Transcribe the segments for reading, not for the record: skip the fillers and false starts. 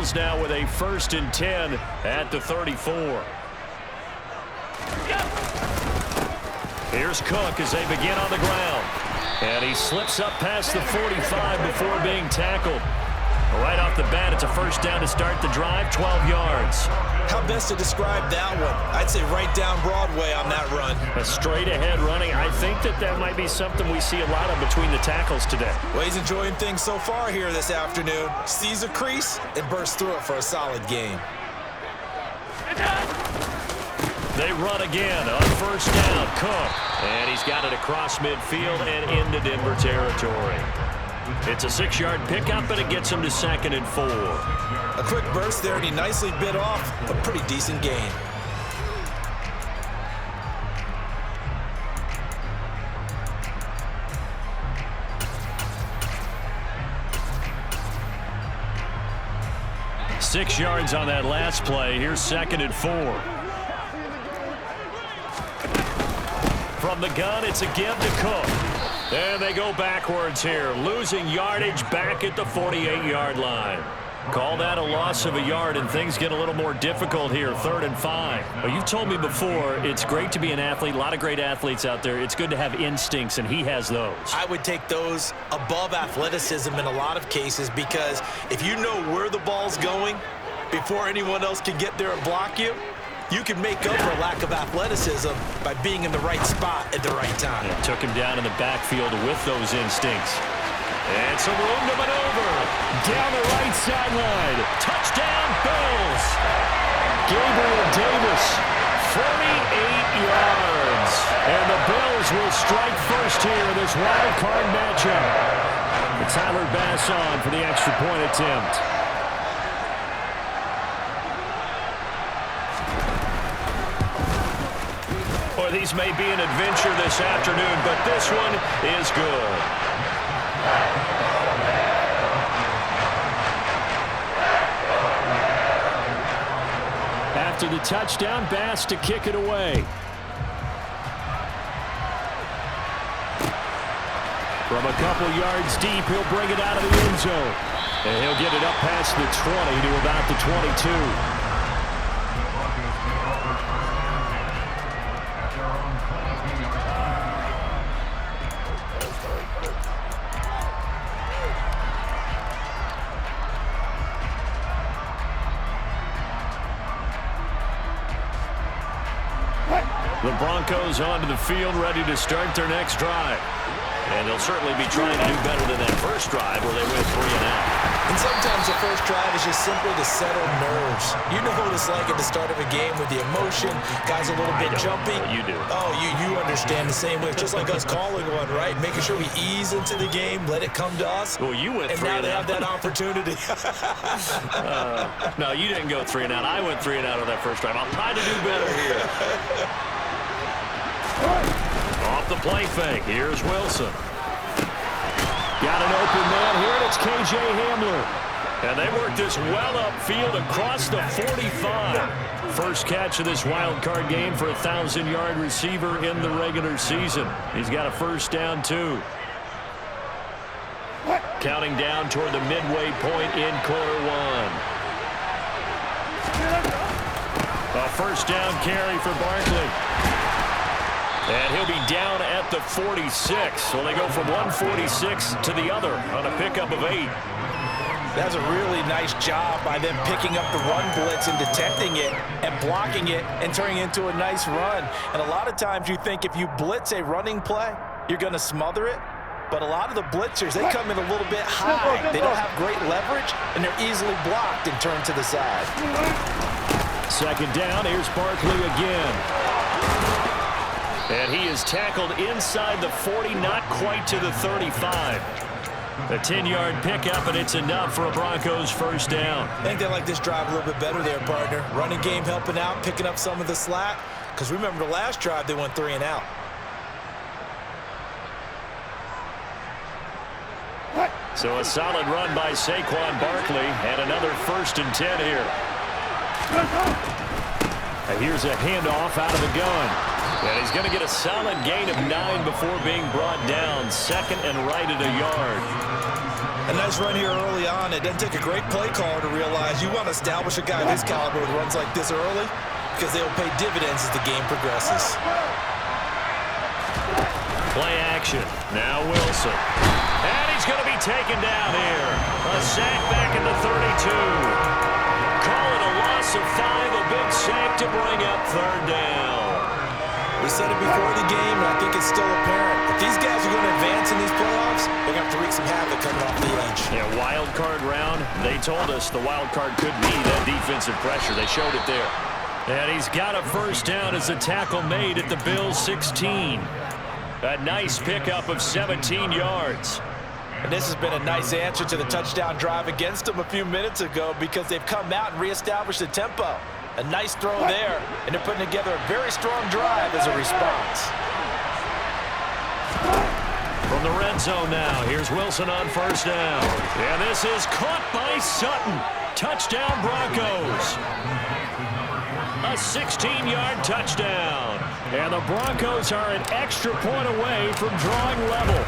Bills now with a 1st and 10 at the 34. Here's Cook as they begin on the ground. And he slips up past the 45 before being tackled. Right off the bat, it's a 1st down to start the drive, 12 yards. How best to describe that one? I'd say right down Broadway on that run. A straight-ahead running. I think that might be something we see a lot of between the tackles today. Well, he's enjoying things so far here this afternoon. Sees a crease and bursts through it for a solid game. They run again on 1st down. Cook. And he's got it across midfield and into Denver territory. It's a 6-yard pickup, and it gets him to 2nd and 4. A quick burst there, and he nicely bit off a pretty decent gain. Six yards on that last play. Here's 2nd and 4. From the gun, it's a give to Cook. And they go backwards here, losing yardage back at the 48-yard line. Call that a loss of a yard, and things get a little more difficult here, 3rd and 5. Well, you've told me before, it's great to be an athlete. A lot of great athletes out there. It's good to have instincts, and he has those. I would take those above athleticism in a lot of cases, because if you know where the ball's going before anyone else can get there and block you, you can make up for a lack of athleticism by being in the right spot at the right time. It took him down in the backfield with those instincts. And some room to maneuver. Down the right sideline. Touchdown, Bills. Gabriel Davis, 48 yards. And the Bills will strike first here in this wild card matchup. Tyler Bass on for the extra point attempt. Boy, these may be an adventure this afternoon, but this one is good. After the touchdown, Bass to kick it away. From a couple yards deep, he'll bring it out of the end zone. And he'll get it up past the 20 to about the 22. The Broncos onto the field, ready to start their next drive. And they'll certainly be trying to do better than that first drive where they went 3 and out. And sometimes the first drive is just simply to settle nerves. You know what it's like at the start of a game with the emotion, guys a little bit jumpy. You do. Oh, you understand the same way. Just like us calling one, right? Making sure we ease into the game, let it come to us. Well, you went 3 and out. And now they have that opportunity. No, you didn't go 3 and out. I went 3 and out on that first drive. I'll try to do better here. Off the play fake. Here's Wilson. Got an open man here, and it's K.J. Hamler. And they work this well upfield across the 45. First catch of this wild card game for a 1,000-yard receiver in the regular season. He's got a first down, too. Counting down toward the midway point in quarter one. A first down carry for Barkley. And he'll be down at the 46. So they go from 146 to the other on a pickup of 8. That's a really nice job by them picking up the run blitz and detecting it and blocking it and turning it into a nice run. And a lot of times you think if you blitz a running play, you're going to smother it. But a lot of the blitzers, they come in a little bit high. They don't have great leverage, and they're easily blocked and turned to the side. Second down, here's Barkley again. And he is tackled inside the 40, not quite to the 35. A 10-yard pickup, and it's enough for a Broncos first down. I think they like this drive a little bit better there, partner. Running game helping out, picking up some of the slack. Because remember the last drive, they went 3 and out. So a solid run by Saquon Barkley, and another 1st and 10 here. And here's a handoff out of the gun. And he's going to get a solid gain of 9 before being brought down. Second and right at a yard. A nice run here early on. It doesn't take a great play caller to realize you want to establish a guy of his caliber with runs like this early because they will pay dividends as the game progresses. Play action. Now Wilson. And he's going to be taken down here. A sack back in the 32. Call it a loss of 5. A big sack to bring up third down. We said it before the game, and I think it's still apparent. If these guys are going to advance in these playoffs, they're going to have to wreak some havoc coming off the edge. Yeah, wild card round. They told us the wild card could be that defensive pressure. They showed it there. And he's got a first down as a tackle made at the Bills' 16. A nice pickup of 17 yards. And this has been a nice answer to the touchdown drive against them a few minutes ago because they've come out and reestablished the tempo. A nice throw there, and they're putting together a very strong drive as a response. From the red zone now, here's Wilson on first down. And this is caught by Sutton. Touchdown Broncos. A 16-yard touchdown. And the Broncos are an extra point away from drawing level.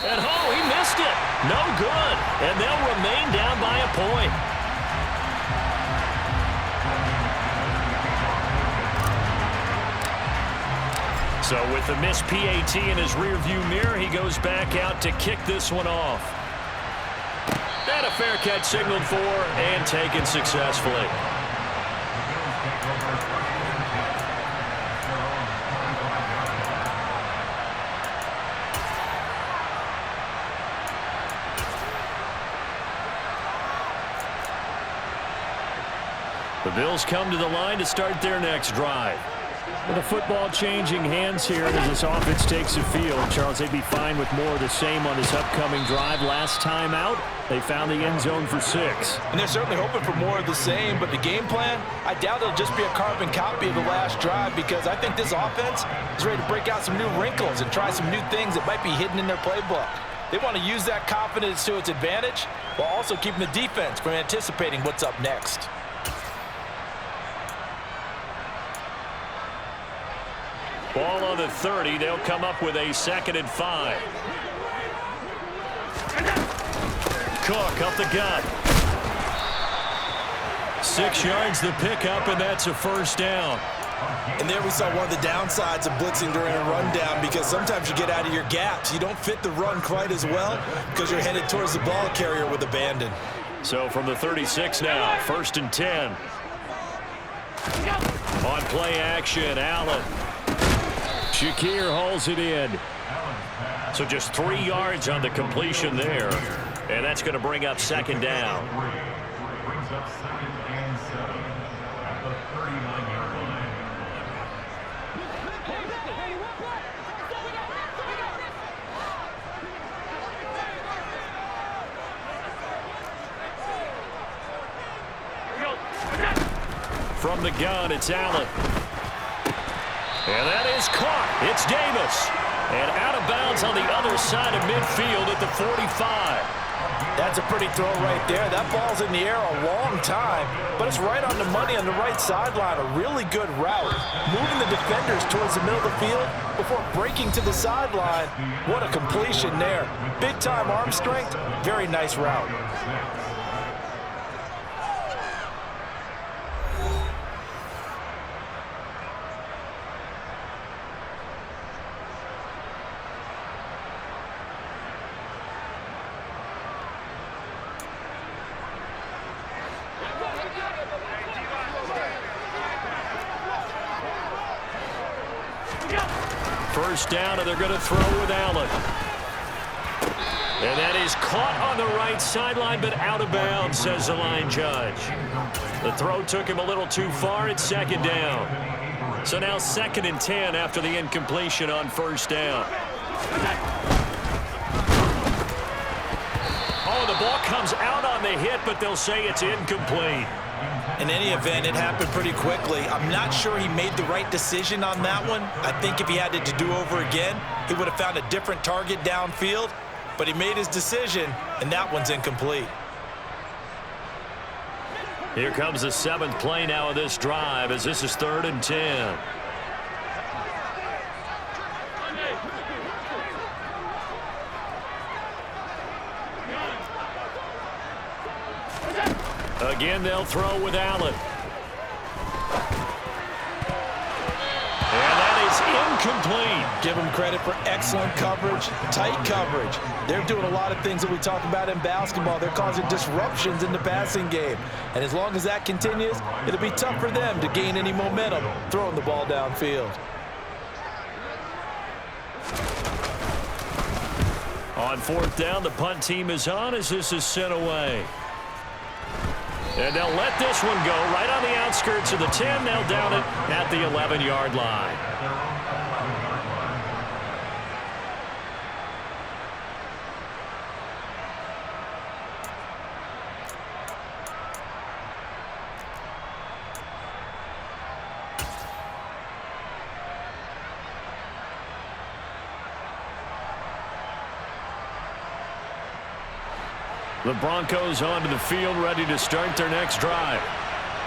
And oh, he missed it. No good. And they'll remain down by a point. So with the missed PAT in his rearview mirror, he goes back out to kick this one off. And a fair catch signaled for and taken successfully. The Bills come to the line to start their next drive. With the football changing hands here as this offense takes the field. Charles, they'd be fine with more of the same on this upcoming drive. Last time out, they found the end zone for 6. And they're certainly hoping for more of the same, but the game plan, I doubt it'll just be a carbon copy of the last drive because I think this offense is ready to break out some new wrinkles and try some new things that might be hidden in their playbook. They want to use that confidence to its advantage while also keeping the defense from anticipating what's up next. Ball on the 30. They'll come up with a 2nd and 5. Cook up the gut. 6 yards the pickup, and that's a first down. And there we saw one of the downsides of blitzing during a rundown because sometimes you get out of your gaps. You don't fit the run quite as well because you're headed towards the ball carrier with abandon. So from the 36 now, 1st and 10. On play action, Allen. Shakir hauls it in. So just 3 yards on the completion there. And that's going to bring up 2nd down. Brings up 2nd and 7 at the 39-yard line. From the gun, it's Allen. And that is caught. It's Davis. And out of bounds on the other side of midfield at the 45. That's a pretty throw right there. That ball's in the air a long time, but it's right on the money on the right sideline. A really good route. Moving the defenders towards the middle of the field before breaking to the sideline. What a completion there. Big-time arm strength. Very nice route. First down, and they're going to throw with Allen. And that is caught on the right sideline, but out of bounds, says the line judge. The throw took him a little too far. It's 2nd down. So now 2nd and 10 after the incompletion on first down. Oh, the ball comes out on the hit, but they'll say it's incomplete. In any event, it happened pretty quickly. I'm not sure he made the right decision on that one. I think if he had it to do over again, he would have found a different target downfield. But he made his decision, and that one's incomplete. Here comes the 7th play now of this drive as this is 3rd and 10. Again, they'll throw with Allen. And that is incomplete. Give them credit for excellent coverage, tight coverage. They're doing a lot of things that we talk about in basketball. They're causing disruptions in the passing game. And as long as that continues, it'll be tough for them to gain any momentum throwing the ball downfield. On fourth down, the punt team is on as this is sent away. And they'll let this one go right on the outskirts of the 10. They'll down it at the 11-yard line. The Broncos onto the field, ready to start their next drive.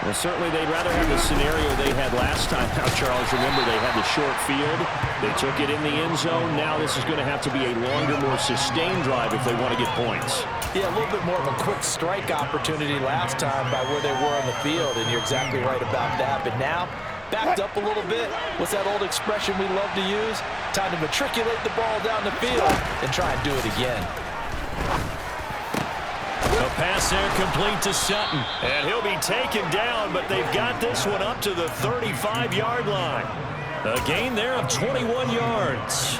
Well, certainly they'd rather have the scenario they had last time. Now, Charles, remember they had the short field. They took it in the end zone. Now this is going to have to be a longer, more sustained drive if they want to get points. Yeah, a little bit more of a quick strike opportunity last time by where they were on the field, and you're exactly right about that. But now, backed up a little bit. What's that old expression we love to use? Time to matriculate the ball down the field and try and do it again. The pass there complete to Sutton. And he'll be taken down, but they've got this one up to the 35-yard line. A gain there of 21 yards.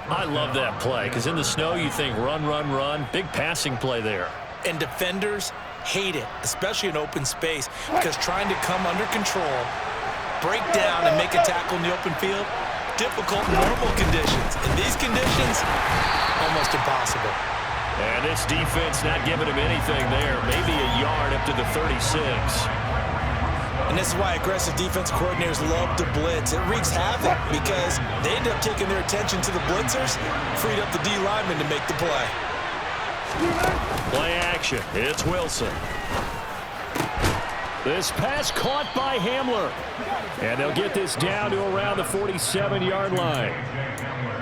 I love that play, because in the snow you think run, run, run. Big passing play there. And defenders hate it, especially in open space, because trying to come under control, break down, and make a tackle in the open field, difficult in normal conditions. In these conditions, almost impossible. And this defense not giving him anything there. Maybe a yard up to the 36. And this is why aggressive defense coordinators love to blitz. It wreaks havoc because they end up taking their attention to the blitzers, freed up the D lineman to make the play. Play action. It's Wilson. This pass caught by Hamler. And they'll get this down to around the 47-yard line.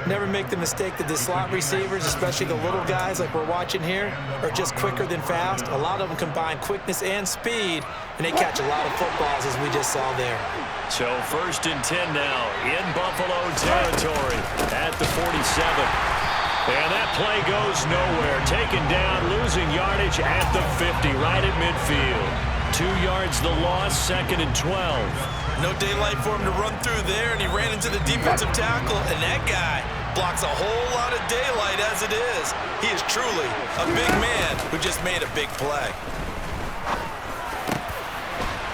Never make the mistake that the slot receivers, especially the little guys like we're watching here, are just quicker than fast. A lot of them combine quickness and speed, and they catch a lot of footballs, as we just saw there. So 1st and 10 now in Buffalo territory at the 47. And that play goes nowhere. Taken down, losing yardage at the 50, right at midfield. 2 yards the loss, 2nd and 12. No daylight for him to run through there, and he ran into the defensive tackle, and that guy blocks a whole lot of daylight as it is. He is truly a big man who just made a big play.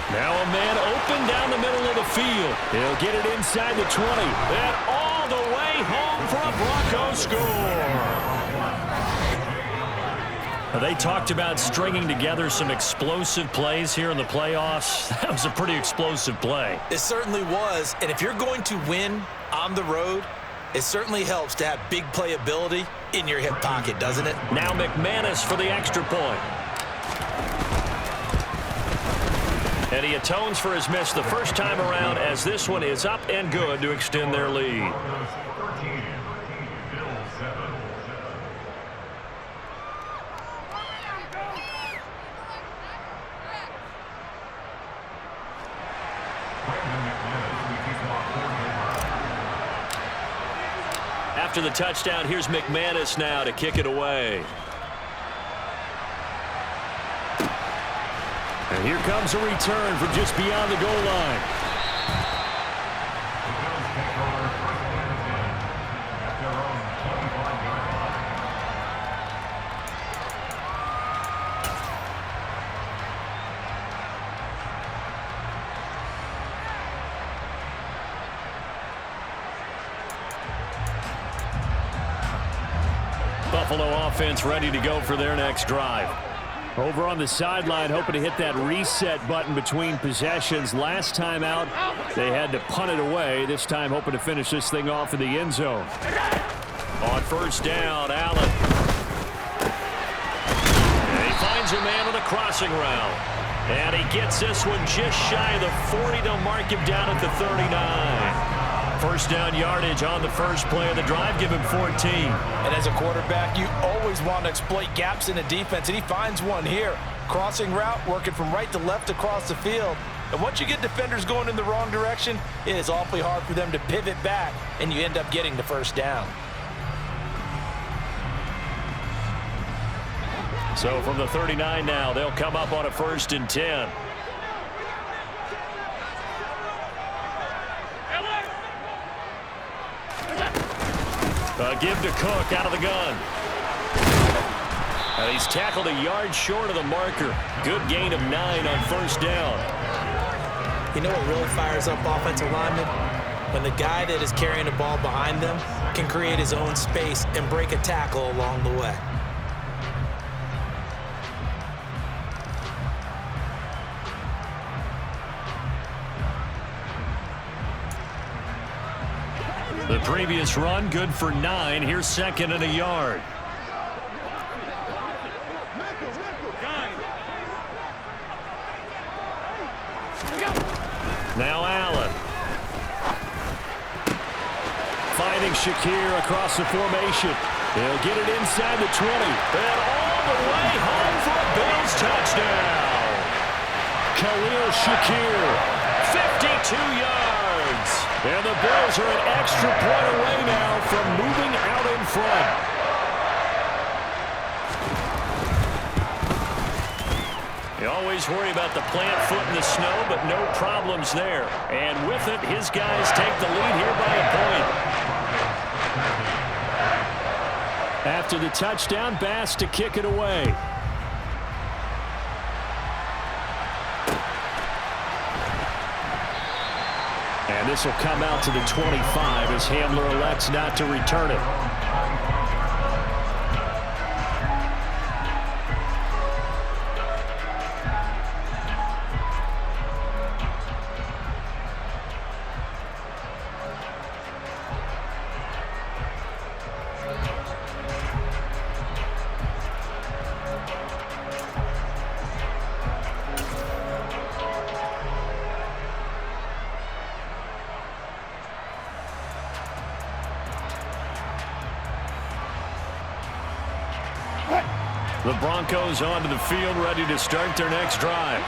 Now a man open down the middle of the field. He'll get it inside the 20. And all the way home for a Bronco score. They talked about stringing together some explosive plays here in the playoffs. That was a pretty explosive play. It certainly was. And if you're going to win on the road, it certainly helps to have big playability in your hip pocket, doesn't it? Now McManus for the extra point. And he atones for his miss the first time around as this one is up and good to extend their lead. After the touchdown, here's McManus now to kick it away. And here comes a return from just beyond the goal line. Buffalo offense ready to go for their next drive. Over on the sideline, hoping to hit that reset button between possessions. Last time out, they had to punt it away. This time, hoping to finish this thing off in the end zone. On 1st down, Allen. And he finds a man on the crossing route. And he gets this one just shy of the 40. They'll mark him down at the 39. First down yardage on the first play of the drive. Give him 14. And as a quarterback, you always want to exploit gaps in the defense, and he finds one here. Crossing route, working from right to left across the field. And once you get defenders going in the wrong direction, it is awfully hard for them to pivot back, and you end up getting the first down. So from the 39 now, they'll come up on a 1st and 10. Give to Cook out of the gun. And he's tackled a yard short of the marker. Good gain of 9 on 1st down. You know what really fires up offensive linemen? When the guy that is carrying the ball behind them can create his own space and break a tackle along the way. The previous run, good for 9. Here's 2nd and a yard. Now Allen. Finding Shakir across the formation. They'll get it inside the 20. And all the way home for a Bills touchdown. Khalil Shakir, 52 yards. And the Bills are an extra point away now from moving out in front. You always worry about the plant foot in the snow, but no problems there. And with it, his guys take the lead here by a point. After the touchdown, Bass to kick it away. And this will come out to the 25 as Hamler elects not to return it. The Broncos onto the field, ready to start their next drive.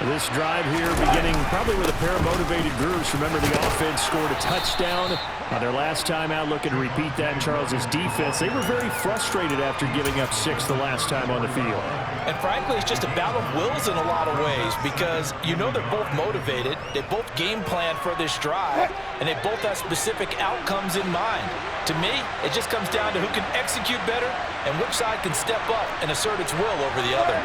This drive here beginning probably with a pair of motivated groups. Remember, the offense scored a touchdown on their last time out, looking to repeat that in Charles's defense. They were very frustrated after giving up 6 the last time on the field. And frankly, it's just a battle of wills in a lot of ways because you know they're both motivated, they both game plan for this drive, and they both have specific outcomes in mind. To me, it just comes down to who can execute better and which side can step up and assert its will over the other.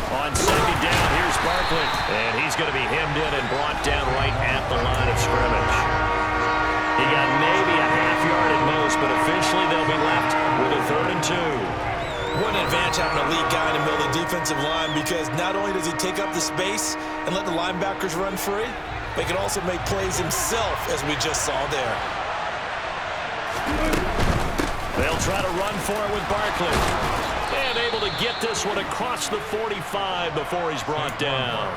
On 2nd down, here's Barkley. And he's going to be hemmed in and brought down right at the line of scrimmage. He got maybe a half yard at most, but officially they'll be left with a 3rd and 2. What an advantage having a lead guy in the middle of the defensive line because not only does he take up the space and let the linebackers run free, but he can also make plays himself, as we just saw there. They'll try to run for it with Barkley. And able to get this one across the 45 before he's brought down.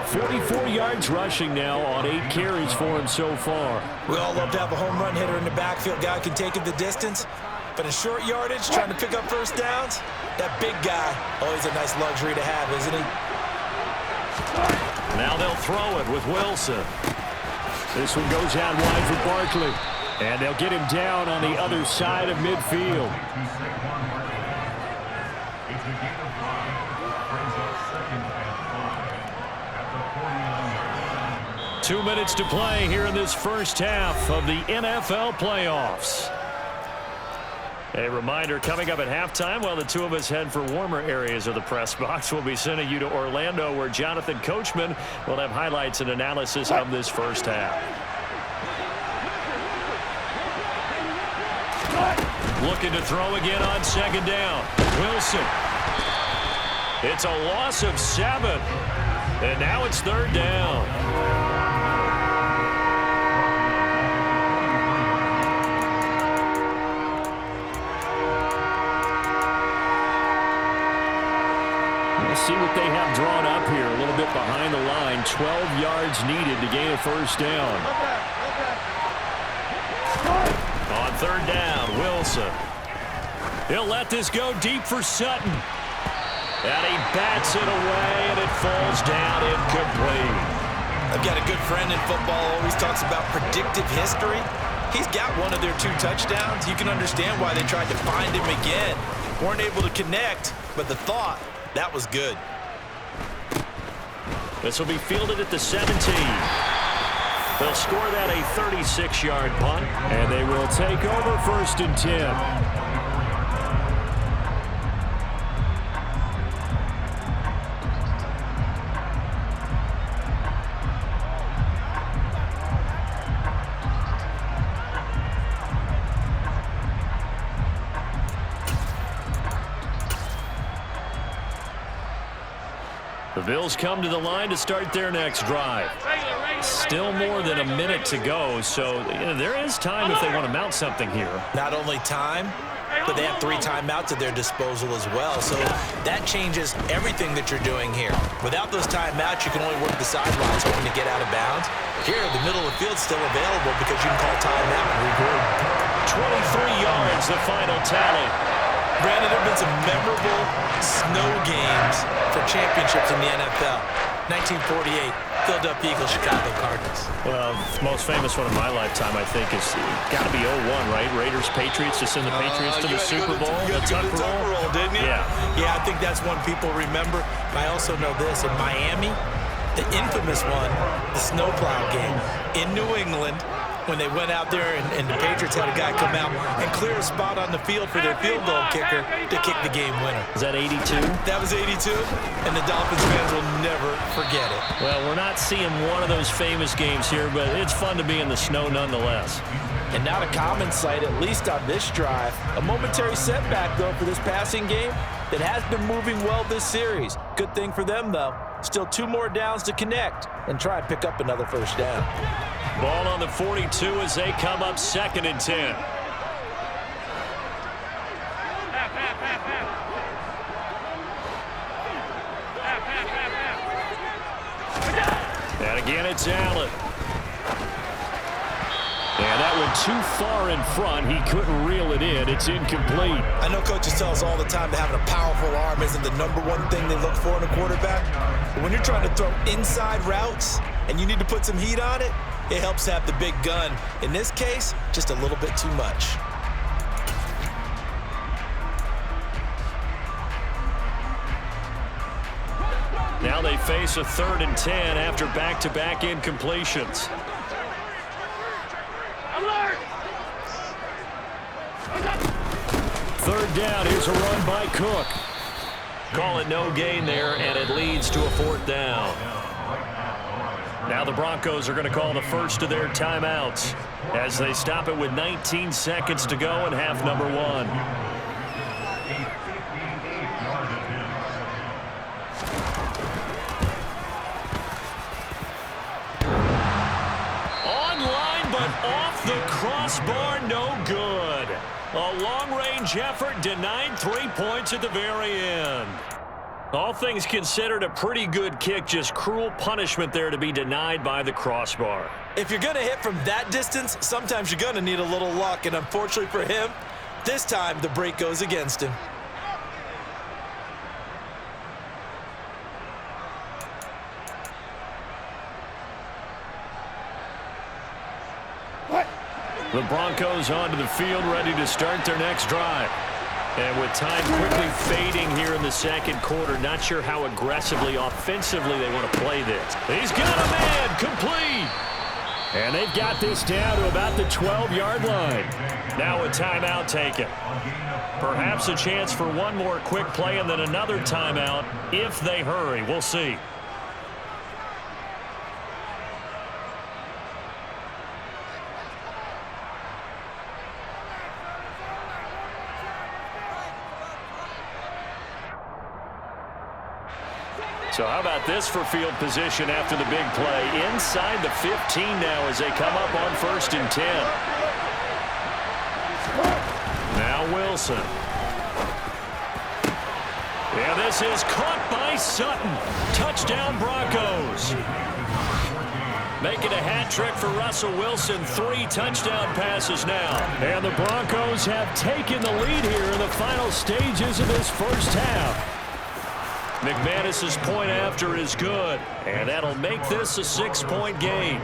44 yards rushing now on 8 carries for him so far. We all love to have a home run hitter in the backfield. Guy can take it the distance. But in short yardage, trying to pick up first downs, that big guy, always a nice luxury to have, isn't he? Now they'll throw it with Wilson. This one goes out wide for Barkley. And they'll get him down on the other side of midfield. 2 minutes to play here in this first half of the NFL playoffs. A reminder, coming up at halftime, while the two of us head for warmer areas of the press box, we'll be sending you to Orlando, where Jonathan Coachman will have highlights and analysis of this first half. Looking to throw again on 2nd down. Wilson. It's a loss of 7. And now it's 3rd down. Let's see what they have drawn up here. A little bit behind the line. 12 yards needed to gain a first down. On third down, Wilson. He'll let this go deep for Sutton. And he bats it away, and it falls down incomplete. I've got a good friend in football, always talks about predictive history. He's got one of their 2 touchdowns. You can understand why they tried to find him again. Weren't able to connect, but the thought, that was good. This will be fielded at the 17. They'll score that a 36-yard punt, and they will take over first and 10. The Bills come to the line to start their next drive. Still more than a minute to go, so there is time if they want to mount something here. Not only time, but they have 3 timeouts at their disposal as well. So that changes everything that you're doing here. Without those timeouts, you can only work the sidelines hoping to get out of bounds. Here, the middle of the field's still available because you can call timeout and regroup. 23 yards, the final tally. Brandon, there have been some memorable snow games for championships in the NFL. 1948, Philadelphia Eagles, Chicago Cardinals. Well, the most famous one of my lifetime, I think, is got to be 01, right? Raiders, Patriots, to send the Patriots to the Super Bowl. You had to go to the Tucker Roll, didn't you? Yeah, I think that's one people remember. I also know this. In Miami, the infamous one, the snowplow game in New England, when they went out there and the Patriots had a guy come out and clear a spot on the field for their field goal kicker to kick the game winner. Is that 82? That was 82, and the Dolphins fans will never forget it. Well, we're not seeing one of those famous games here, but it's fun to be in the snow nonetheless. And not a common sight, at least on this drive. A momentary setback, though, for this passing game that has been moving well this series. Good thing for them, though. Still 2 more downs to connect and try and pick up another first down. Ball on the 42 as they come up 2nd and 10. And again, it's Allen. And that went too far in front. He couldn't reel it in. It's incomplete. I know coaches tell us all the time that having a powerful arm isn't the #1 thing they look for in a quarterback. But when you're trying to throw inside routes and you need to put some heat on it, it helps to have the big gun. In this case, just a little bit too much. Now they face a 3rd and 10 after back-to-back incompletions. Third down, here's a run by Cook. Call it no gain there, and it leads to a 4th down. Now the Broncos are going to call the first of their timeouts as they stop it with 19 seconds to go in half number 1. Online, but off the crossbar, no good. A long-range effort denied 3 points at the very end. All things considered, a pretty good kick, just cruel punishment there to be denied by the crossbar. If you're going to hit from that distance, sometimes you're going to need a little luck, and unfortunately for him, this time the break goes against him. The Broncos onto the field, ready to start their next drive. And with time quickly fading here in the second quarter, not sure how aggressively, offensively they want to play this. He's got a man, complete. And they've got this down to about the 12-yard line. Now a timeout taken. Perhaps a chance for one more quick play and then another timeout if they hurry. We'll see. So how about this for field position after the big play? Inside the 15 now as they come up on 1st and 10. Now Wilson. And this is caught by Sutton. Touchdown Broncos. Making a hat trick for Russell Wilson. 3 touchdown passes now. And the Broncos have taken the lead here in the final stages of this first half. McManus's point after is good. And that'll make this a 6-point game.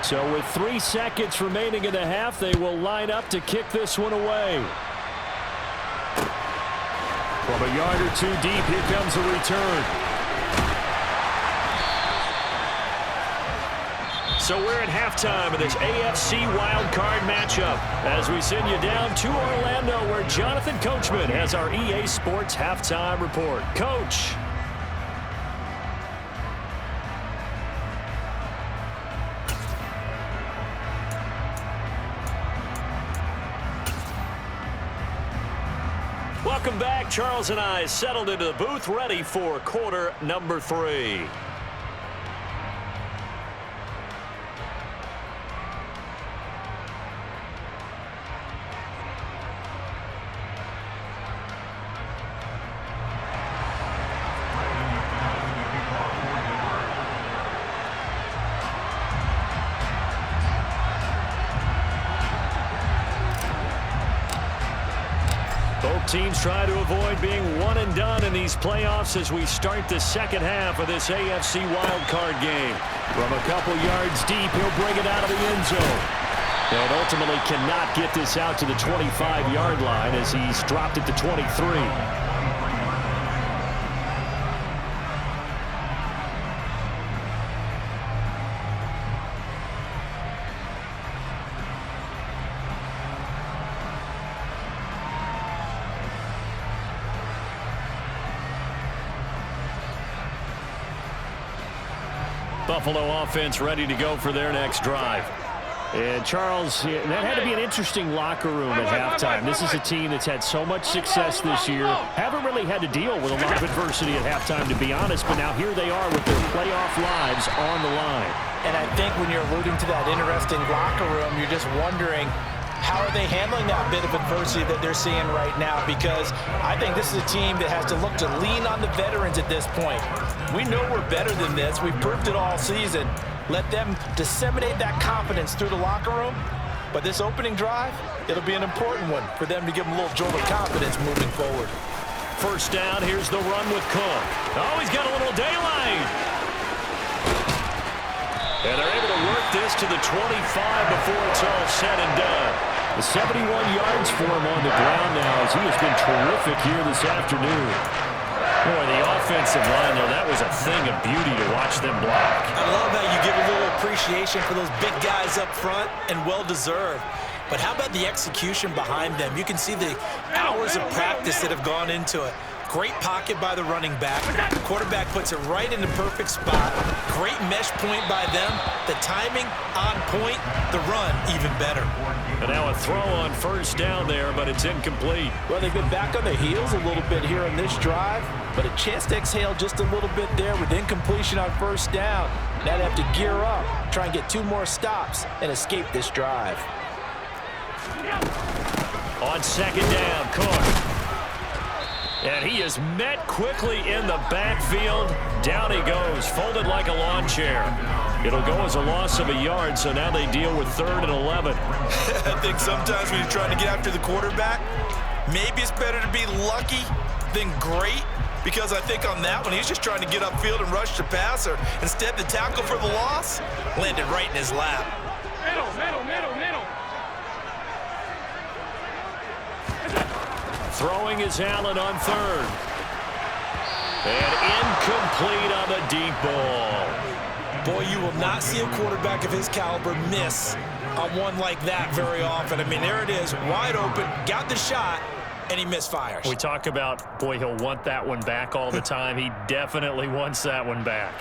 So with 3 seconds remaining in the half, they will line up to kick this one away. From a yard or 2 deep, here comes a return. So we're at halftime of this AFC wildcard matchup as we send you down to Orlando where Jonathan Coachman has our EA Sports halftime report. Coach. Welcome back. Charles and I settled into the booth ready for quarter number 3. Teams try to avoid being one and done in these playoffs as we start the second half of this AFC wildcard game. From a couple yards deep, he'll bring it out of the end zone. And ultimately cannot get this out to the 25-yard line as he's dropped it to 23. Buffalo offense ready to go for their next drive. And Charles, that had to be an interesting locker room at halftime. This is a team that's had so much success this year. Haven't really had to deal with a lot of adversity at halftime, to be honest, but now here they are with their playoff lives on the line. And I think when you're alluding to that interesting locker room, you're just wondering, how are they handling that bit of adversity that they're seeing right now? Because I think this is a team that has to look to lean on the veterans at this point. We know we're better than this. We've proved it all season. Let them disseminate that confidence through the locker room. But this opening drive, it'll be an important one for them to give them a little jolt of confidence moving forward. First down, here's the run with Cook. Oh, he's got a little daylight. And they're able to work this to the 25 before it's all said and done. The 71 yards for him on the ground now as he has been terrific here this afternoon. Boy, the offensive line, though, that was a thing of beauty to watch them block. I love how you give a little appreciation for those big guys up front, and well-deserved. But how about the execution behind them? You can see the hours of practice that have gone into it. Great pocket by the running back. The quarterback puts it right in the perfect spot. Great mesh point by them. The timing on point. The run even better. And now a throw on first down there, but it's incomplete. Well, they've been back on their heels a little bit here in this drive, but a chance to exhale just a little bit there with incompletion on first down. Now they have to gear up, try and get 2 more stops, and escape this drive. On second down, Cook. And he is met quickly in the backfield. Down he goes, folded like a lawn chair. It'll go as a loss of a yard, so now they deal with 3rd and 11. I think sometimes when you're trying to get after the quarterback, maybe it's better to be lucky than great, because I think on that one, he's just trying to get upfield and rush the passer. Instead, the tackle for the loss landed right in his lap. Middle. Throwing is Allen on 3rd. And incomplete on the deep ball. Boy, you will not see a quarterback of his caliber miss on one like that very often. I mean, there it is, wide open, got the shot, and he misfires. We talk about, boy, he'll want that one back all the time. He definitely wants that one back.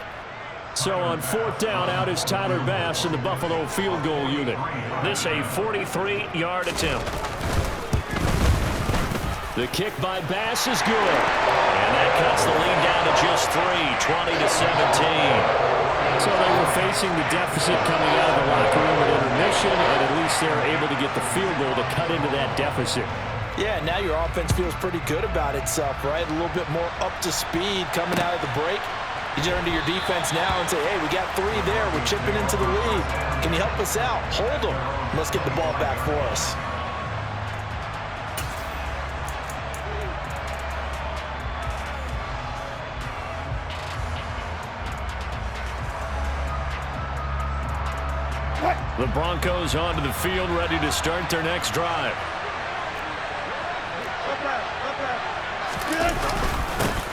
So on 4th down, out is Tyler Bass in the Buffalo field goal unit. This a 43-yard attempt. The kick by Bass is good. And that cuts the lead down to just 3, 20-17. So they were facing the deficit coming out of the locker room at intermission, and at least they're able to get the field goal to cut into that deficit. Yeah, now your offense feels pretty good about itself, right? A little bit more up to speed coming out of the break. You turn to your defense now and say, hey, we got 3 there. We're chipping into the lead. Can you help us out? Hold them. Let's get the ball back for us. The Broncos onto the field, ready to start their next drive.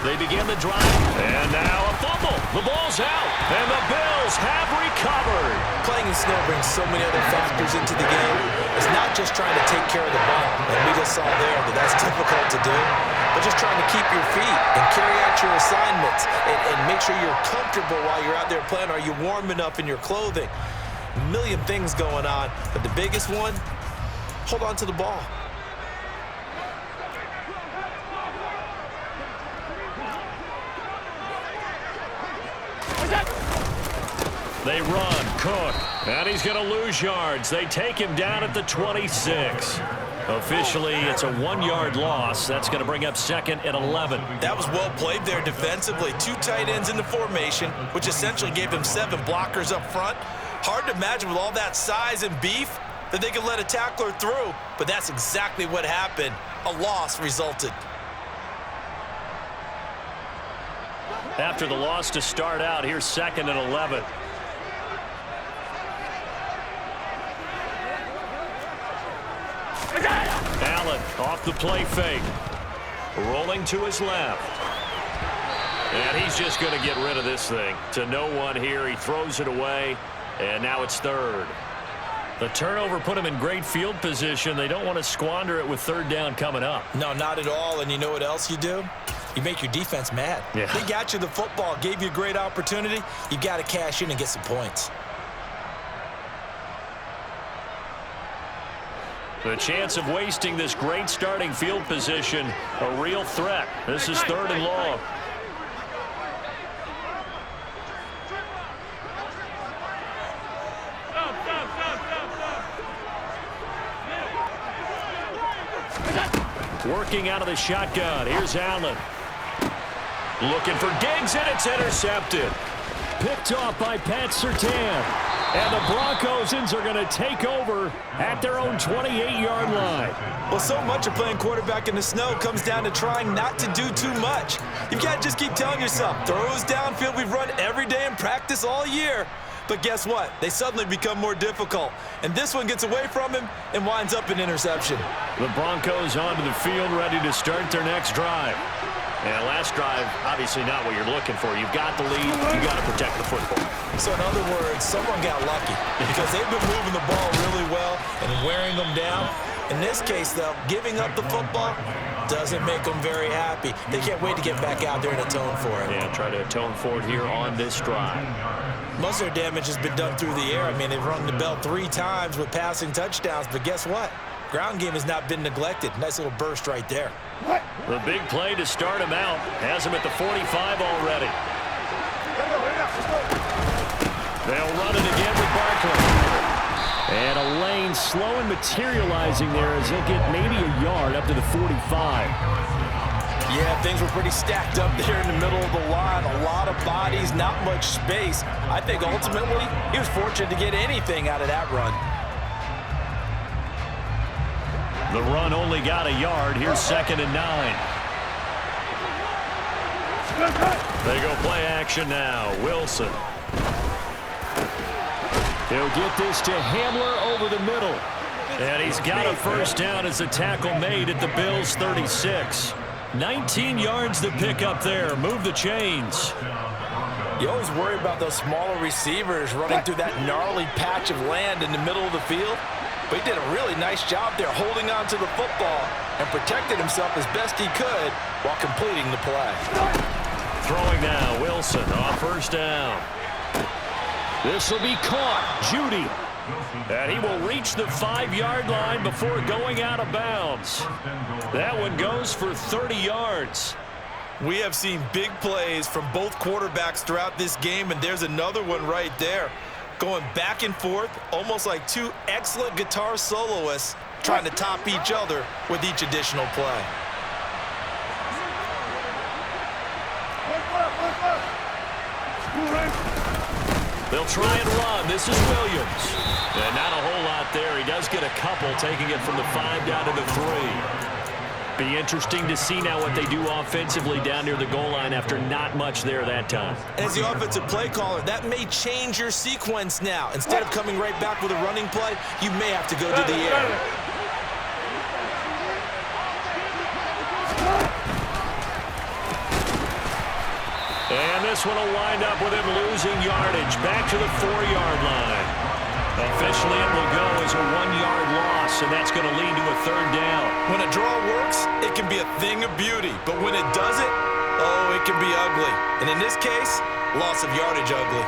They begin the drive, and now a fumble. The ball's out, and the Bills have recovered. Playing in snow brings so many other factors into the game. It's not just trying to take care of the ball, and we just saw there that that's difficult to do, but just trying to keep your feet and carry out your assignments and make sure you're comfortable while you're out there playing. Are you warm enough in your clothing? A million things going on, but the biggest one, hold on to the ball. They run, Cook, and he's going to lose yards. They take him down at the 26. Officially, it's a 1-yard loss. That's going to bring up 2nd and 11. That was well played there defensively. 2 tight ends in the formation, which essentially gave them 7 blockers up front. Hard to imagine with all that size and beef that they could let a tackler through, but that's exactly what happened. A loss resulted. After the loss to start out, here's 2nd and 11. Allen off the play fake. Rolling to his left. And he's just going to get rid of this thing. To no one here. He throws it away. And now it's 3rd. The turnover put him in great field position. They don't want to squander it with 3rd down coming up. No, not at all. And you know what else you do? You make your defense mad. Yeah. They got you the football, gave you a great opportunity. You got to cash in and get some points. The chance of wasting this great starting field position, a real threat. This is 3rd and long. Working out of the shotgun. Here's Allen. Looking for Diggs, and it's intercepted. Picked off by Pat Surtain. And the Broncos are going to take over at their own 28-yard line. Well, so much of playing quarterback in the snow comes down to trying not to do too much. You've got to just keep telling yourself, throws downfield we've run every day in practice all year. But guess what? They suddenly become more difficult. And this one gets away from him and winds up an interception. The Broncos onto the field, ready to start their next drive. And last drive, obviously not what you're looking for. You've got the lead. You've got to protect the football. So in other words, someone got lucky because they've been moving the ball really well and wearing them down. In this case, though, giving up the football doesn't make them very happy. They can't wait to get back out there and atone for it. Yeah, try to atone for it here on this drive. Most of their damage has been done through the air. I mean, they've rung the bell 3 times with passing touchdowns, but guess what? Ground game has not been neglected. Nice little burst right there. The big play to start him out has him at the 45 already. They'll run it again with Barkley. And a lane slow and materializing there as he'll get maybe a yard up to the 45. Yeah, things were pretty stacked up there in the middle of the line. A lot of bodies, not much space. I think ultimately he was fortunate to get anything out of that run. The run only got a yard. Here's 2nd and 9. They go play action now. Wilson. He'll get this to Hamler over the middle. And he's got a first down as the tackle made at the Bills' 36. 19 yards to pick up there. Move the chains. You always worry about those smaller receivers running through that gnarly patch of land in the middle of the field. But he did a really nice job there holding on to the football and protected himself as best he could while completing the play. Throwing now, Wilson on first down. This will be caught. Judy. And he will reach the 5-yard line before going out of bounds. That one goes for 30 yards. We have seen big plays from both quarterbacks throughout this game, and there's another one right there. Going back and forth, almost like two excellent guitar soloists trying to top each other with each additional play. They'll try and run. This is Williams. And not a whole lot there. He does get a couple, taking it from the 5 down to the 3. Be interesting to see now what they do offensively down near the goal line after not much there that time. As the offensive play caller, that may change your sequence now. Instead of coming right back with a running play, you may have to go to the air. And this one will wind up with him losing yardage back to the 4-yard line. Officially, it will go as a 1-yard loss, and that's going to lead to a 3rd down. When a draw works, it can be a thing of beauty. But when it doesn't, oh, it can be ugly. And in this case, loss of yardage ugly.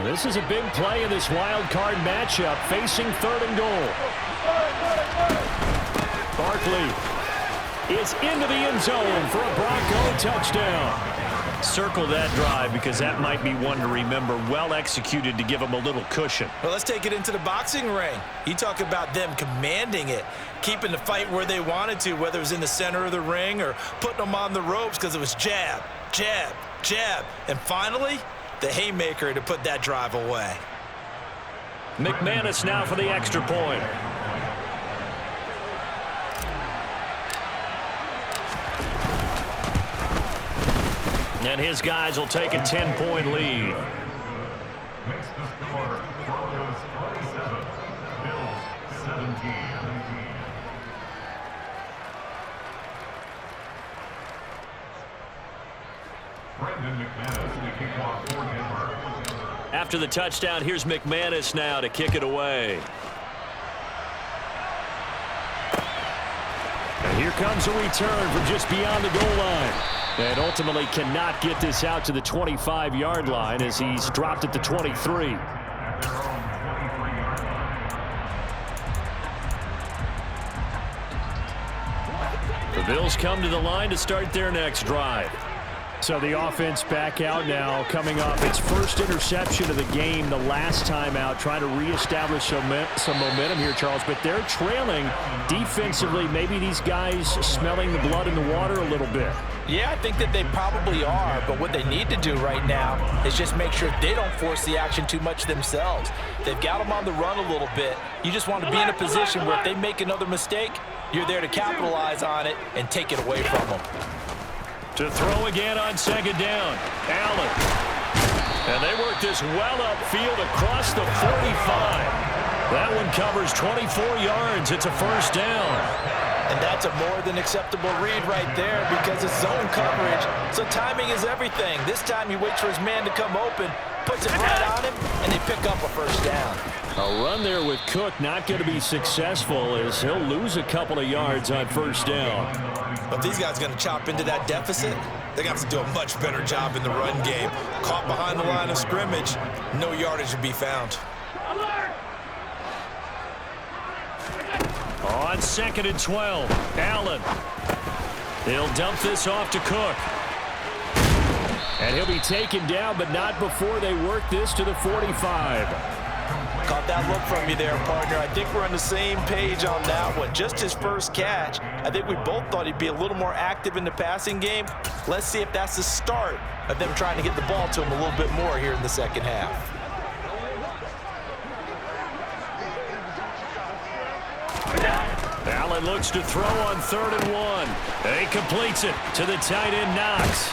This is a big play in this wild card matchup, facing 3rd and goal. Barkley is into the end zone for a Bronco touchdown. Circle that drive because that might be one to remember. Well executed to give them a little cushion. Well, let's take it into the boxing ring. You talk about them commanding it, keeping the fight where they wanted to, whether it was in the center of the ring or putting them on the ropes because it was jab, jab, jab. And finally, the haymaker to put that drive away. McManus now for the extra point. And his guys will take a 10-point lead. Makes the score Broncos 27, Bills 17. Brendan McManus, the kickoff for Denver. After the touchdown, here's McManus now to kick it away. And here comes a return from just beyond the goal line. And ultimately cannot get this out to the 25-yard line as he's dropped at the 23. At their own 23-yard line. The Bills come to the line to start their next drive. So the offense back out now, coming off its first interception of the game the last time out, trying to reestablish some momentum here, Charles. But they're trailing defensively. Maybe these guys smelling the blood in the water a little bit. Yeah, I think that they probably are, but what they need to do right now is just make sure they don't force the action too much themselves. They've got them on the run a little bit. You just want to be in a position where if they make another mistake, you're there to capitalize on it and take it away from them. To throw again on 2nd down, Allen. And they work this well upfield across the 45. That one covers 24 yards. It's a 1st down. And that's a more than acceptable read right there because it's zone coverage. So timing is everything. This time he waits for his man to come open, puts it right on him, and they pick up a 1st down. A run there with Cook not going to be successful as he'll lose a couple of yards on 1st down. But these guys are going to chop into that deficit. They're going to have to do a much better job in the run game. Caught behind the line of scrimmage, no yardage to be found. On 2nd and 12, Allen. He'll dump this off to Cook. And he'll be taken down, but not before they work this to the 45. Caught that look from you there, partner. I think we're on the same page on that one. Just his first catch. I think we both thought he'd be a little more active in the passing game. Let's see if that's the start of them trying to get the ball to him a little bit more here in the second half. Allen looks to throw on 3rd and 1. And he completes it to the tight end, Knox.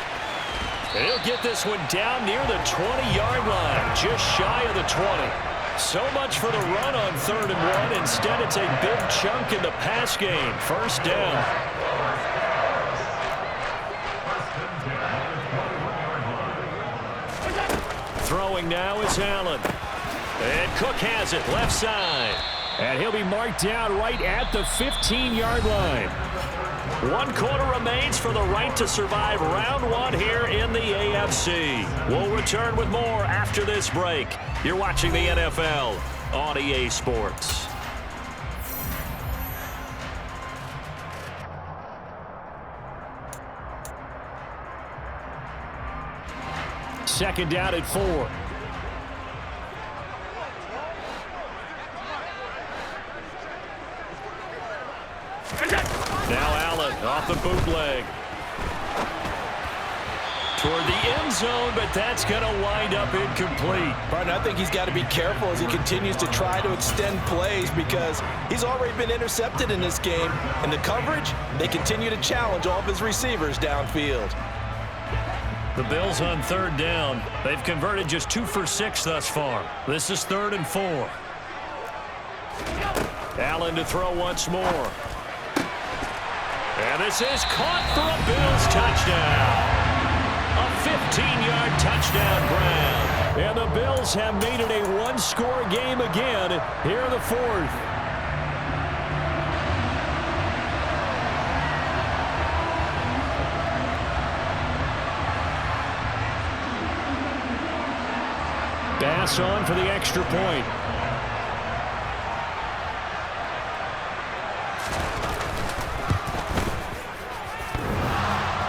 And he'll get this one down near the 20-yard line, just shy of the 20. So much for the run on 3rd and 1. Instead, it's a big chunk in the pass game. 1st down. Throwing now is Allen. And Cook has it, left side. And he'll be marked down right at the 15-yard line. 1 quarter remains for the right to survive round 1 here in the AFC. We'll return with more after this break. You're watching the NFL on EA Sports. second down at 4. Now Allen off the bootleg. Toward the end zone, but that's going to wind up incomplete. Barton, I think he's got to be careful as he continues to try to extend plays because he's already been intercepted in this game. And the coverage, they continue to challenge all of his receivers downfield. The Bills on third down. They've converted just 2 for 6 thus far. This is 3rd and 4. Allen to throw once more. And this is caught for a Bills touchdown. A 15-yard touchdown Brown. And the Bills have made it a one-score game again here in the 4th. Bass on for the extra point.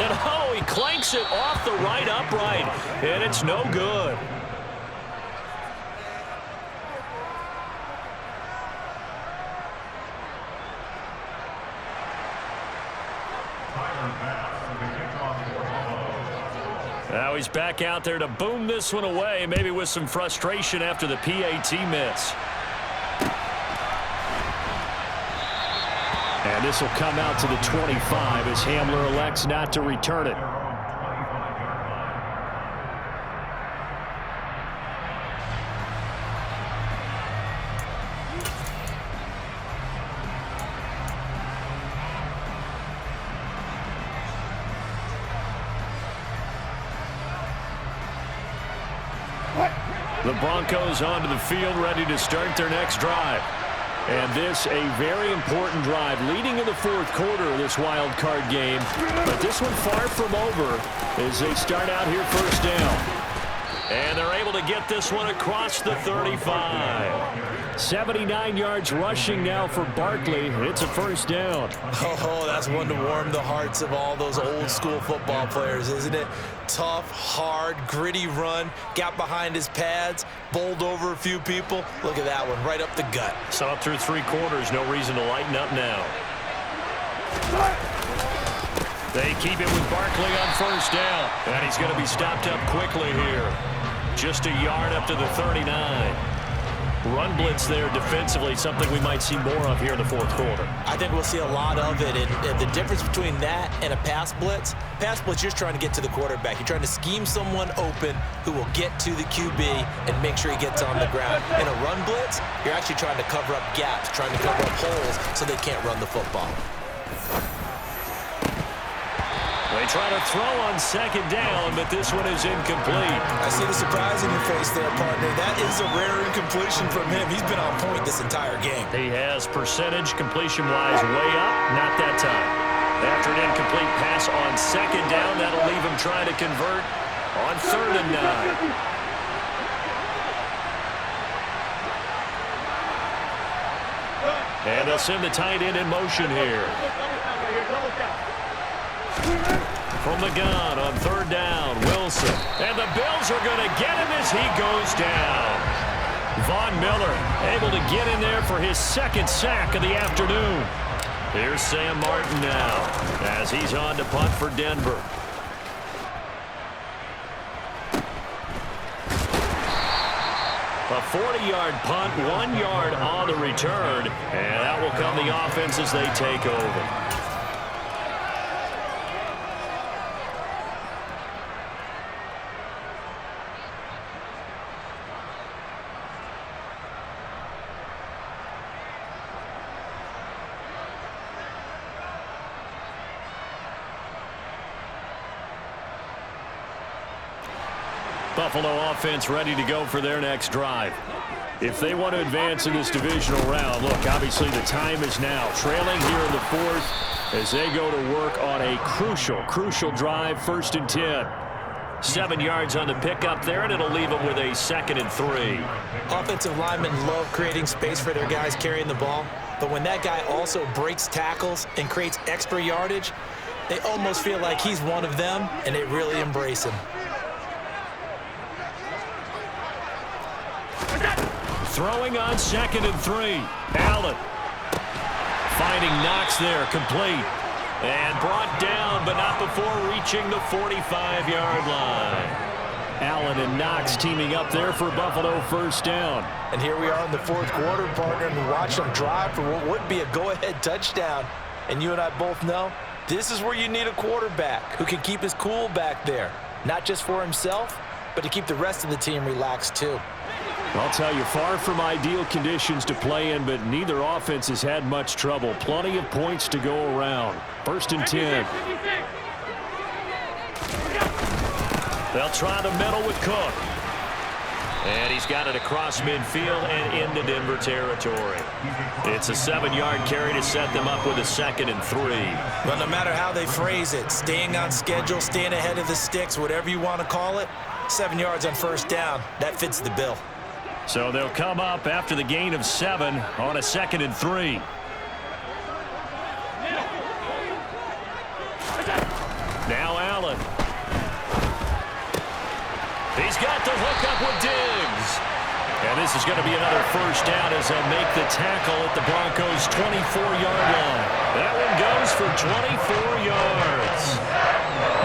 And oh, he clanks it off the right upright, and it's no good. Now he's back out there to boom this one away, maybe with some frustration after the PAT miss. And this will come out to the 25 as Hamler elects not to return it. The Broncos onto the field, ready to start their next drive. And this a very important drive leading in the 4th quarter of this wild card game. But this one far from over as they start out here first down. And they're able to get this one across the 35. 79 yards rushing now for Barkley. It's a first down. Oh, that's one to warm the hearts of all those old school football players, isn't it? Tough, hard, gritty run. Got behind his pads, bowled over a few people. Look at that one, right up the gut. Saw it through 3 quarters. No reason to lighten up now. They keep it with Barkley on first down. And he's going to be stopped up quickly here. Just a yard up to the 39. Run blitz there defensively, something we might see more of here in the 4th quarter. I think we'll see a lot of it. And the difference between that and a pass blitz, you're trying to get to the quarterback. You're trying to scheme someone open who will get to the QB and make sure he gets on the ground. In a run blitz, you're actually trying to cover up gaps, trying to cover up holes so they can't run the football. They try to throw on second down, but this one is incomplete. I see the surprise in your face there, partner. That is a rare incompletion from him. He's been on point this entire game. He has percentage completion-wise way up, not that time. After an incomplete pass on second down, that'll leave him trying to convert on 3rd and 9. And they'll send the tight end in motion here. From the gun on 3rd down, Wilson. And the Bills are going to get him as he goes down. Von Miller able to get in there for his 2nd sack of the afternoon. Here's Sam Martin now as he's on to punt for Denver. A 40-yard punt, 1 yard on the return. And that will come the offense as they take over. Buffalo offense ready to go for their next drive. If they want to advance in this divisional round, look, obviously the time is now. Trailing here in the 4th as they go to work on a crucial drive, 1st and 10. 7 yards on the pickup there, and it'll leave them with a 2nd and 3. Offensive linemen love creating space for their guys carrying the ball, but when that guy also breaks tackles and creates extra yardage, they almost feel like he's one of them, and they really embrace him. Throwing on 2nd and 3. Allen finding Knox there, complete. And brought down, but not before reaching the 45-yard line. Allen and Knox teaming up there for Buffalo first down. And here we are in the 4th quarter, partner, and we watch them drive for what would be a go-ahead touchdown. And you and I both know this is where you need a quarterback who can keep his cool back there. Not just for himself, but to keep the rest of the team relaxed too. I'll tell you, far from ideal conditions to play in, but neither offense has had much trouble. Plenty of points to go around. 1st and 10. They'll try the middle with Cook. And he's got it across midfield and into Denver territory. It's a 7-yard carry to set them up with a 2nd and 3. Well, no matter how they phrase it, staying on schedule, staying ahead of the sticks, whatever you want to call it, 7 yards on 1st down, that fits the bill. So they'll come up after the gain of 7 on a 2nd and 3. Now Allen. He's got the hook up with Diggs. And this is going to be another first down as they'll make the tackle at the Broncos' 24-yard line. That one goes for 24 yards.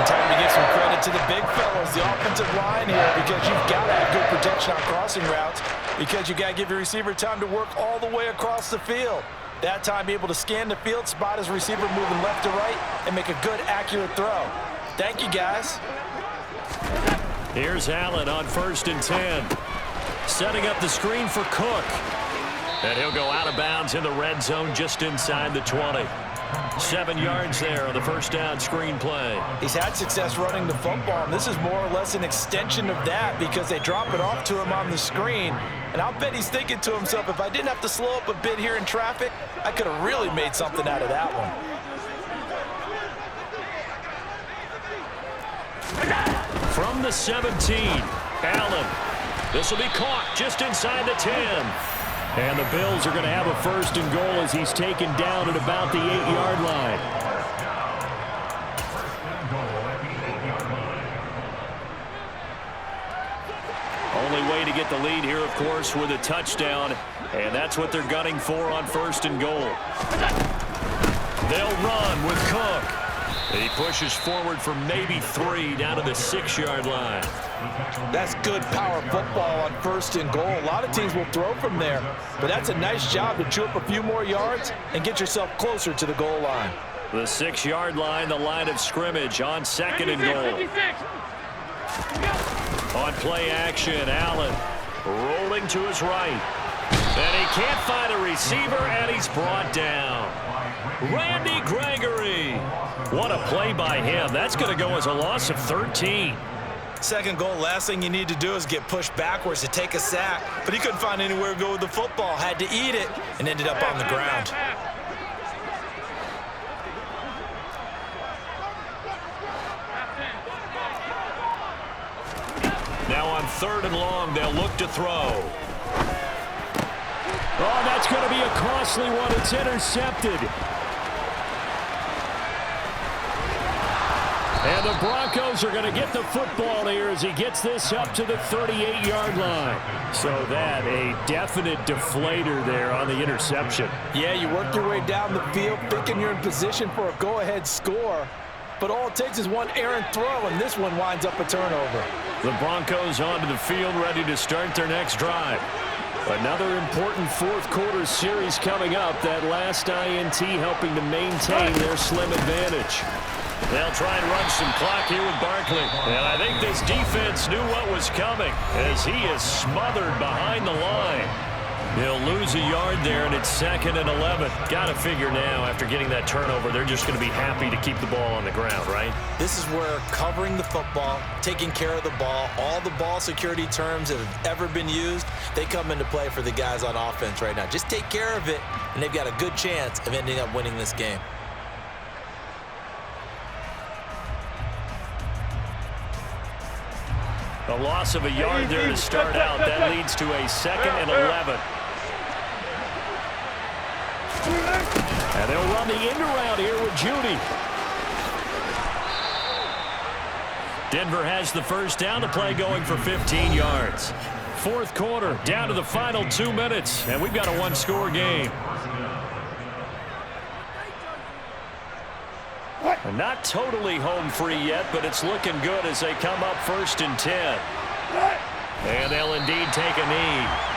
Time to give some credit to the big fellas, the offensive line here, because you've got to have good protection on crossing routes, because you got to give your receiver time to work all the way across the field. That time, be able to scan the field, spot his receiver moving left to right, and make a good, accurate throw. Thank you, guys. Here's Allen on 1st and 10. Setting up the screen for Cook. And he'll go out of bounds in the red zone just inside the 20. 7 yards there on the first down screen play. He's had success running the football, and this is more or less an extension of that because they drop it off to him on the screen. And I'll bet he's thinking to himself, if I didn't have to slow up a bit here in traffic, I could have really made something out of that one. From the 17, Allen. This will be caught just inside the 10. And the Bills are going to have a 1st and goal as he's taken down at about the 8-yard line. Only way to get the lead here, of course, with a touchdown. And that's what they're gunning for on 1st and goal. They'll run with Cook. He pushes forward for maybe 3 down to the 6-yard line. That's good power football on 1st and goal. A lot of teams will throw from there, but that's a nice job to chew up a few more yards and get yourself closer to the goal line. The 6-yard line, the line of scrimmage on 2nd and goal. On play action, Allen rolling to his right. And he can't find a receiver, and he's brought down. Randy Gregory. What a play by him. That's going to go as a loss of 13. 2nd goal, last thing you need to do is get pushed backwards to take a sack. But he couldn't find anywhere to go with the football. Had to eat it and ended up on the ground. Now on 3rd and long, they'll look to throw. Oh, that's going to be a costly one. It's intercepted. And the Broncos are going to get the football here as he gets this up to the 38-yard line. So that, a definite deflator there on the interception. Yeah, you work your way down the field thinking you're in position for a go-ahead score. But all it takes is one errant throw, and this one winds up a turnover. The Broncos onto the field ready to start their next drive. Another important 4th quarter series coming up. That last INT helping to maintain their slim advantage. They'll try and run some clock here with Barkley. And I think this defense knew what was coming as he is smothered behind the line. He'll lose a yard there, and it's 2nd and 11. Got to figure now, after getting that turnover, they're just going to be happy to keep the ball on the ground, right? This is where covering the football, taking care of the ball, all the ball security terms that have ever been used, they come into play for the guys on offense right now. Just take care of it, and they've got a good chance of ending up winning this game. A loss of a yard there to start out. That leads to a 2nd and 11. And they'll run the end around here with Judy. Denver has the first down, to play going for 15 yards. fourth quarter, down to the final 2 minutes, and we've got a one-score game. Not totally home free yet, but it's looking good as they come up 1st and 10. And they'll indeed take a knee.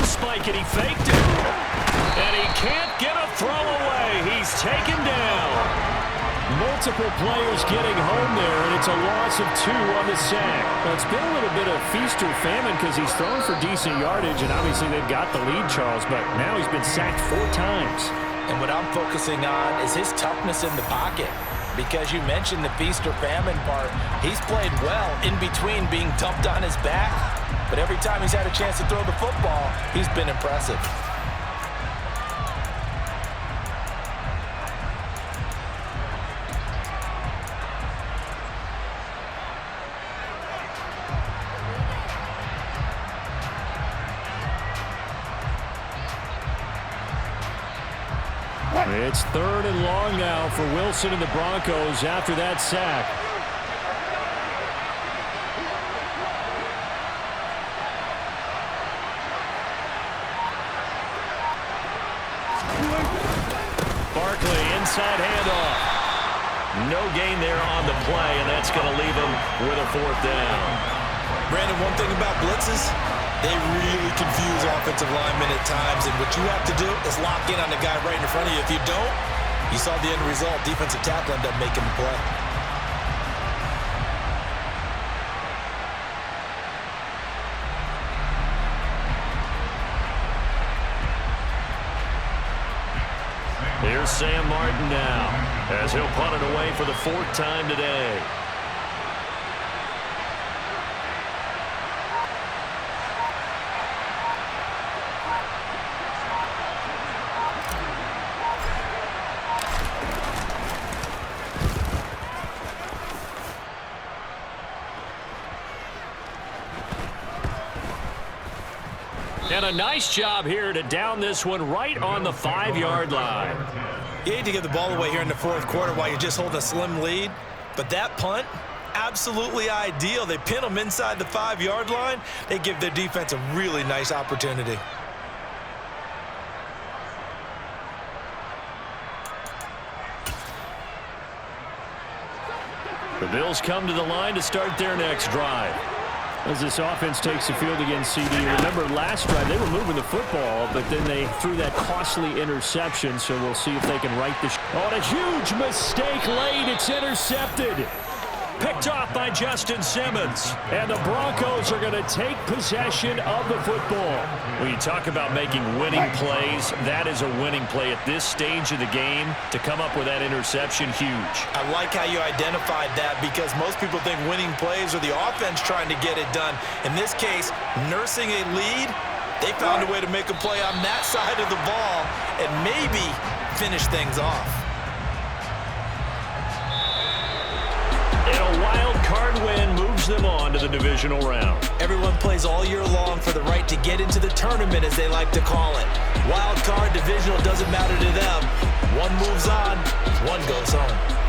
Spike it, he faked it, and he can't get a throw away. He's taken down. Multiple players getting home there, and it's a loss of 2 on the sack. Well, it's been a little bit of feast or famine because he's thrown for decent yardage, and obviously they've got the lead, Charles, but now he's been sacked 4 times. And what I'm focusing on is his toughness in the pocket. Because you mentioned the feast or famine part, he's played well in between being dumped on his back. But every time he's had a chance to throw the football, he's been impressive. It's 3rd and long now for Wilson and the Broncos after that sack. Barkley, inside handoff. No gain there on the play, and that's going to leave him with a 4th down. Brandon, one thing about blitzes, they really confuse offensive linemen at times, and what you have to do is lock in on the guy right in front of you. If you don't, you saw the end result. Defensive tackle ended up making the play. Here's Sam Martin now, as he'll punt it away for the 4th time today. And a nice job here to down this one right on the 5-yard line. You hate to give the ball away here in the 4th quarter while you're just holding a slim lead, but that punt, absolutely ideal. They pin them inside the 5-yard line. They give their defense a really nice opportunity. The Bills come to the line to start their next drive. As this offense takes the field against CD. Remember last drive, they were moving the football, but then they threw that costly interception, so we'll see if they can right the ship. Oh, and a huge mistake late. It's intercepted. Picked off by Justin Simmons. And the Broncos are going to take possession of the football. When you talk about making winning plays, that is a winning play at this stage of the game. To come up with that interception, huge. I like how you identified that because most people think winning plays are the offense trying to get it done. In this case, nursing a lead, they found a way to make a play on that side of the ball and maybe finish things off. And a wild card win moves them on to the divisional round. Everyone plays all year long for the right to get into the tournament, as they like to call it. Wild card, divisional, doesn't matter to them. One moves on, one goes home.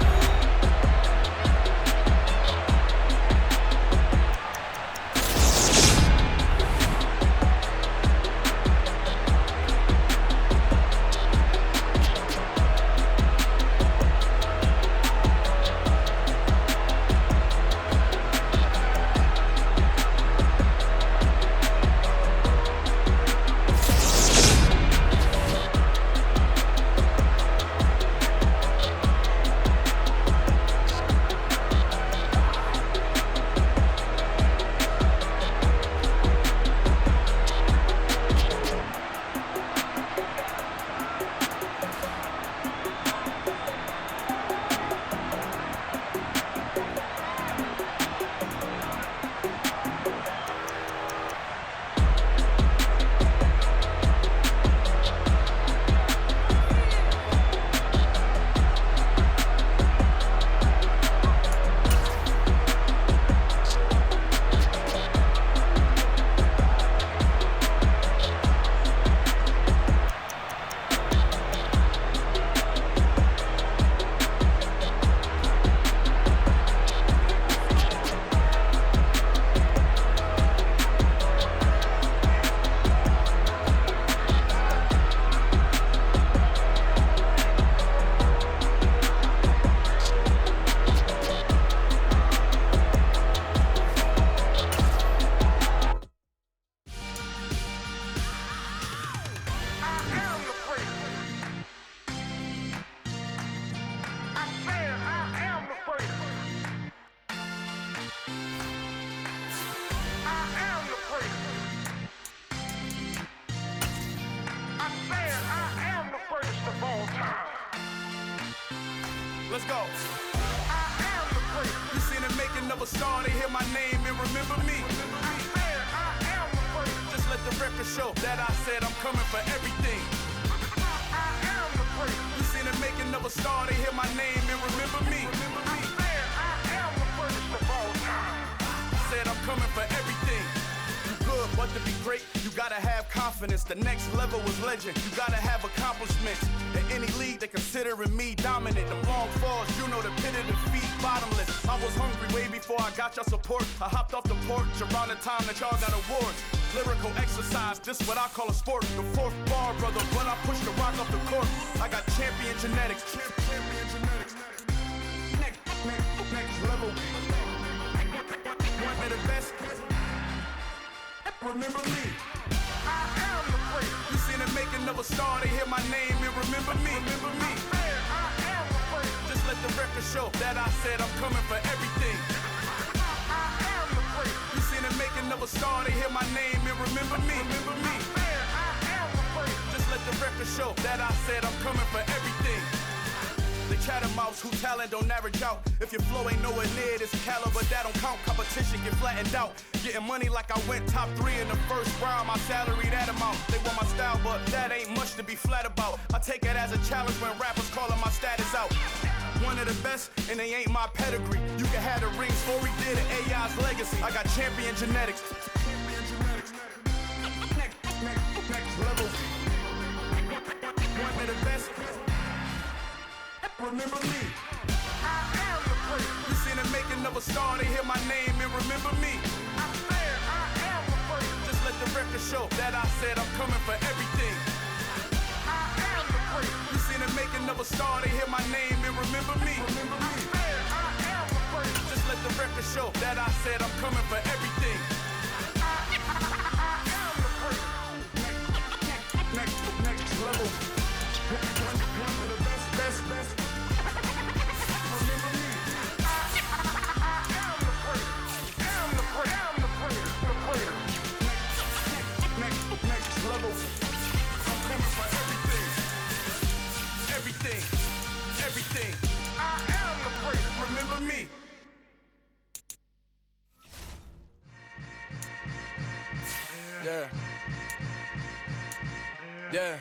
Let's go. I am the great. You seen the making of a star, they hear my name and remember me. I am the great. Just let the record show that I said I'm coming for everything. I am the great. You seen the making of a star, they hear my name and remember me. I am the greatest of all time. Said I'm coming for everything. You good, but to be great, you gotta have confidence. The next level was legend. You gotta have accomplishments. In any league, they considering me dominant. The long falls, you know the pit of defeat, bottomless. I was hungry way before I got your support. I hopped off the porch around the time that y'all got awards. Lyrical exercise, this what I call a sport. The fourth bar, brother, when I push the rock off the court. I got champion genetics. Champion genetics. Next level. One of the best. Remember me. I am the great. You seen the making of a star, they hear my name and remember me. Remember me. I am the great. Just let the record show that I said I'm coming for everything. I am the great. You seen the making of a star, they hear my name and remember me. Remember me. I am the great. Just let the record show that I said I'm coming for everything. The chattermouths who talent don't average out. If your flow ain't nowhere near this caliber, that don't count. Competition get flattened out. Getting money like I went top 3 in the first round. My salary that amount. They want my style, but that ain't much to be flat about. I take it as a challenge when rappers calling my status out. One of the best, and they ain't my pedigree. You can have the rings, or we did it, AI's legacy. I got champion genetics. Champion genetics. Next level. One of the best. Remember me. I am the great. You seen the making of a star, they hear my name and remember me. I am the great. Just let the record show that I said I'm coming for everything. I am the great. You seen the making of a star, they hear my name and remember me. Remember me. I am the great. Just let the record show that I said I'm coming for everything. I am the great. Next level. One of the best. Remember me. I am the great. Am the great. Next level. I'm coming for everything. I am the great. Remember me. Yeah.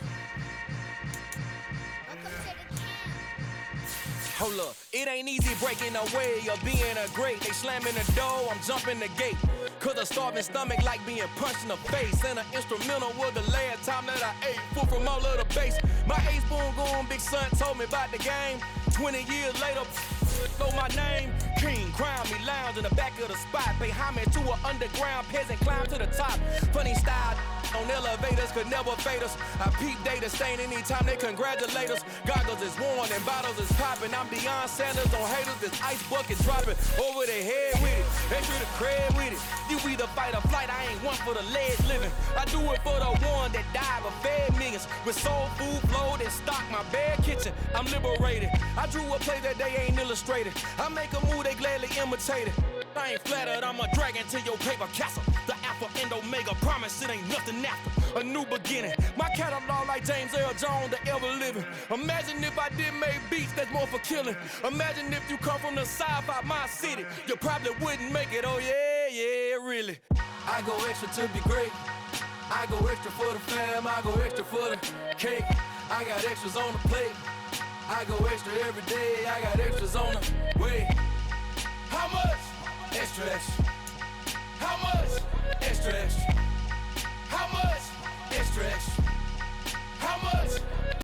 Hold up, it ain't easy breaking away or being a great. They slamming the door, I'm jumping the gate. Cause a starving stomach like being punched in the face. And an instrumental was the last time that I ate. Full from all of the bass. My ace boom goon, big son told me about the game. 20 years later, know my name. King, crown me, lounge in the back of the spot. Pay homage to an underground peasant, climb to the top. Funny style on elevators could never fade us. I peep data stain anytime they congratulate us. Goggles is worn and bottles is popping. I'm Deion Sanders on haters, this ice bucket dropping over their head with it. Extra the cred with it. You either fight or flight, I ain't one for the ledge living. I do it for the one that died but fed millions. With soul food flowed and stock my bare kitchen. I'm liberated. I drew a play that they ain't illustrated. I make a move, they gladly imitate it. I ain't flattered, I'm a dragon to your paper castle. The Alpha and Omega, promise it ain't nothing after. A new beginning. My catalog like James Earl Jones, the ever living. Imagine if I did make beats that's more for killing. Imagine if you come from the south out my city. You probably wouldn't make it, oh yeah, really. I go extra to be great. I go extra for the fam, I go extra for the cake. I got extras on the plate. I go extra every day, I got extras on the way. How much? Extra, extra. How much? Extra, extra. How much? Extra, extra.